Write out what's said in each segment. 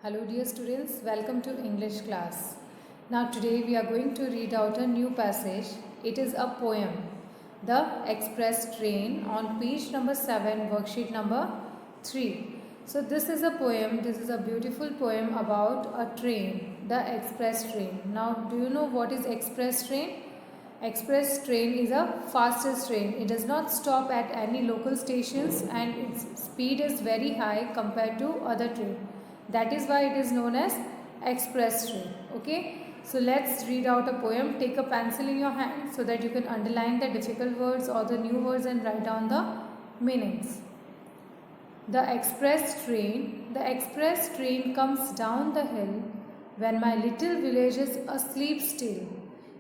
Hello dear students, welcome to English class. Now today we are going to read out a new passage. It is a poem, The Express Train, on page number 7, worksheet number 3. So this is a poem, this is a beautiful poem about a train, the express train. Now do you know what is express train? Express train is a fastest train. It does not stop at any local stations and its speed is very high compared to other train. That is why it is known as express train. Okay. So let's read out a poem. Take a pencil in your hand so that you can underline the difficult words or the new words and write down the meanings. The express train. The express train comes down the hill when my little village is asleep still.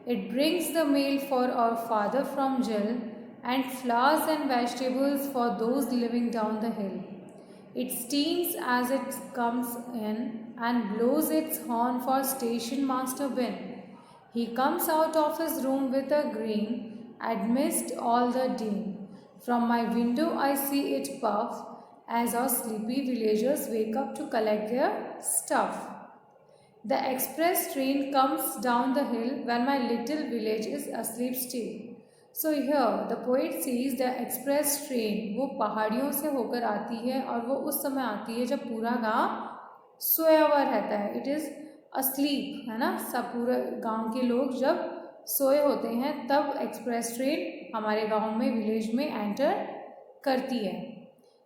It brings the mail for our father from Jill and flowers and vegetables for those living down the hill. It steams as it comes in and blows its horn for station master Ben. He comes out of his room with a grin amidst all the din. From my window I see it puff as our sleepy villagers wake up to collect their stuff. The express train comes down the hill when my little village is asleep still. So here the poet sees the express train वो पहाड़ियों से होकर आती है और वो उस समय आती है जब पूरा गांव सोया हुआ रहता है. इट इज़ asleep, है ना. सब पूरे गांव के लोग जब सोए होते हैं तब एक्सप्रेस ट्रेन हमारे गांव में विलेज में एंटर करती है.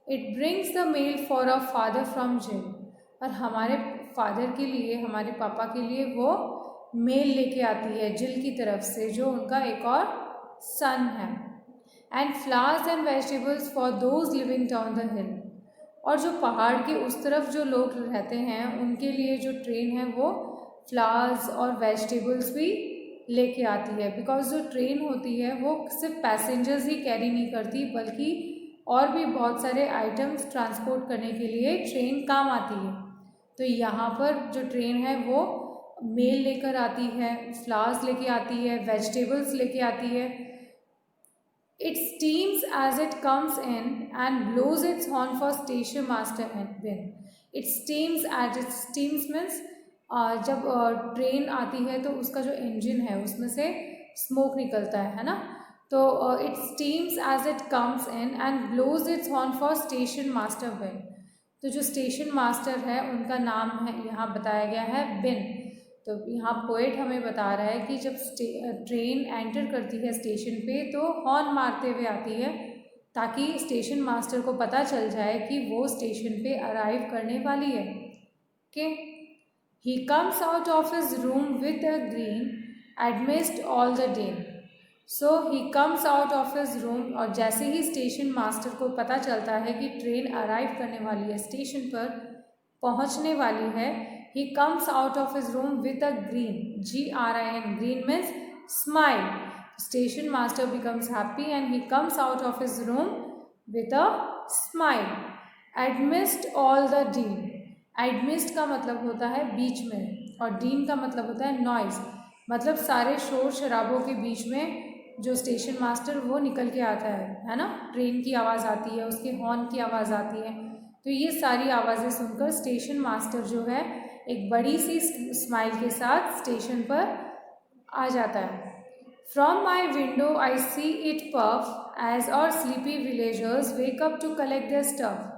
It brings the mail for a father from jail. और हमारे फादर के लिए, हमारे पापा के लिए वो मेल लेके आती है जिल की तरफ से, जो उनका एक और सन है. And flowers and vegetables for those living down the हिल. और जो पहाड़ के उस तरफ जो लोग रहते हैं उनके लिए जो ट्रेन है वो फ्लावर्स और वेजिटेबल्स भी लेके आती है. बिकॉज जो ट्रेन होती है वो सिर्फ पैसेंजर्स ही कैरी नहीं करती बल्कि और भी बहुत सारे आइटम्स ट्रांसपोर्ट करने के लिए ट्रेन काम आती है. तो यहाँ पर जो ट्रेन है वो मेल लेकर आती है, फ्लावर्स लेके आती है, वेजिटेबल्स लेके आती है. It steams as it comes in and blows its horn for station master and Ben. It steams as it steams means जब ट्रेन आती है तो उसका जो इंजन है उसमें से स्मोक निकलता है ना. तो it steams as it comes in and blows its horn for station master bin. तो जो स्टेशन मास्टर है उनका नाम है यहाँ बताया गया है बिन. तो यहाँ पोएट हमें बता रहा है कि जब ट्रेन एंटर करती है स्टेशन पे तो हॉर्न मारते हुए आती है ताकि स्टेशन मास्टर को पता चल जाए कि वो स्टेशन पे अराइव करने वाली है. Okay. He comes out of his room with a grin amidst all the din. So he comes out of his room. और जैसे ही स्टेशन मास्टर को पता चलता है कि ट्रेन अराइव करने वाली है, स्टेशन पर पहुंचने वाली है, he comes out of his room with a grin, GRIN. Grin means smile. Station master becomes happy and he comes out of his room with a smile. Amidst all the din. Amidst का मतलब होता है बीच में और dean का मतलब होता है नॉइज. मतलब सारे शोर शराबों के बीच में जो स्टेशन मास्टर वो निकल के आता है ना. ट्रेन की आवाज़ आती है, उसके हॉर्न की आवाज़ आती है. तो ये सारी आवाज़ें सुनकर स्टेशन मास्टर जो है एक बड़ी सी स्माइल के साथ स्टेशन पर आ जाता है. From my window I see it puff as और sleepy villagers wake up to collect their stuff.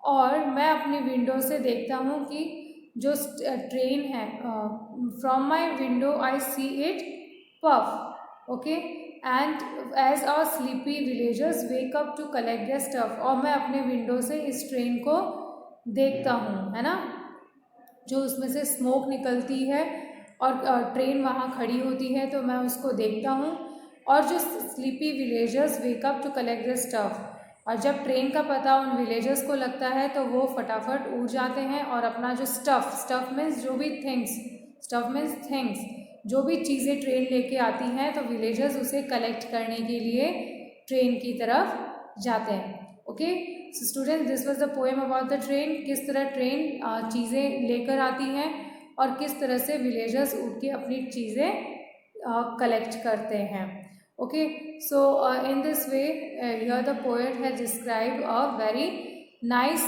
और मैं अपनी विंडो से देखता हूँ कि जो ट्रेन है, from my window I see it puff. Okay. And as our sleepy villagers wake up to collect their stuff. और मैं अपने विंडो से इस ट्रेन को देखता हूँ, है ना. जो उसमें से स्मोक निकलती है और ट्रेन वहाँ खड़ी होती है तो मैं उसको देखता हूँ. और जो sleepy villagers wake up to collect their stuff. और जब ट्रेन का पता उन विलेजर्स को लगता है तो वो फटाफट उड़ जाते हैं और अपना जो स्टफ़ मीन्स जो भी थिंग्स, स्टफ़ मीन्स थिंग्स, जो भी चीज़ें ट्रेन लेके आती हैं तो विलेजर्स उसे कलेक्ट करने के लिए ट्रेन की तरफ जाते हैं. Okay. So students, this was the poem about the train. किस तरह ट्रेन चीज़ें लेकर आती हैं और किस तरह से विलेजर्स उठ के अपनी चीज़ें कलेक्ट करते हैं. Okay, so in this way here the poet has described a very nice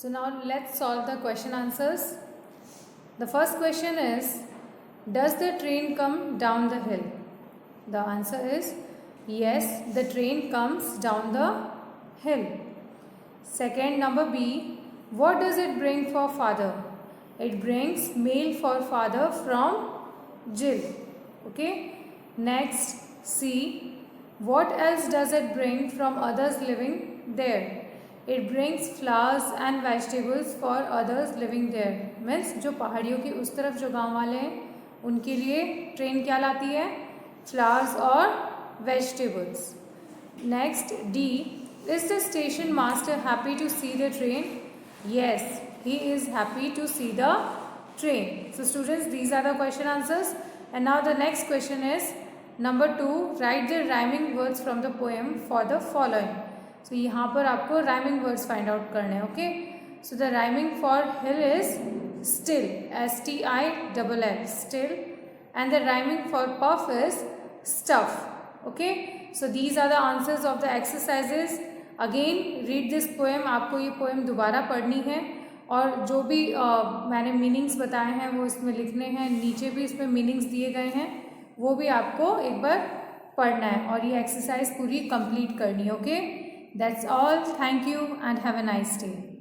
So now let's solve the question answers. The first question is, does the train come down the hill? The answer is yes, the train comes down the hill. Second, number B, what does it bring for father? It brings mail for father from Jill. Okay. Next, C, what else does it bring from others living there? It brings flowers and vegetables for others living there. Means जो पहाड़ियों के उस तरफ जो गांव वाले हैं उनके लिए ट्रेन क्या लाती है? फ्लावर्स और vegetables. Next, D, is the station master happy to see the train? Yes, he is happy to see the train. So students, these are the question answers. And now the next question is number 2, write the rhyming words from the poem for the following. So यहाँ पर आपको rhyming words find out करने हैं. Okay. So the rhyming for hill is still, STILL, still, and the rhyming for puff is stuff. Okay. So these are the answers of the exercises. Again read this poem. आपको ये poem दोबारा पढ़नी है और जो भी मैंने meanings बताए हैं वो इसमें लिखने हैं. नीचे भी इसमें मीनिंग्स दिए गए हैं, वो भी आपको एक बार पढ़ना है और ये एक्सरसाइज पूरी कंप्लीट करनी है. Okay, that's all. Thank you and have a nice day.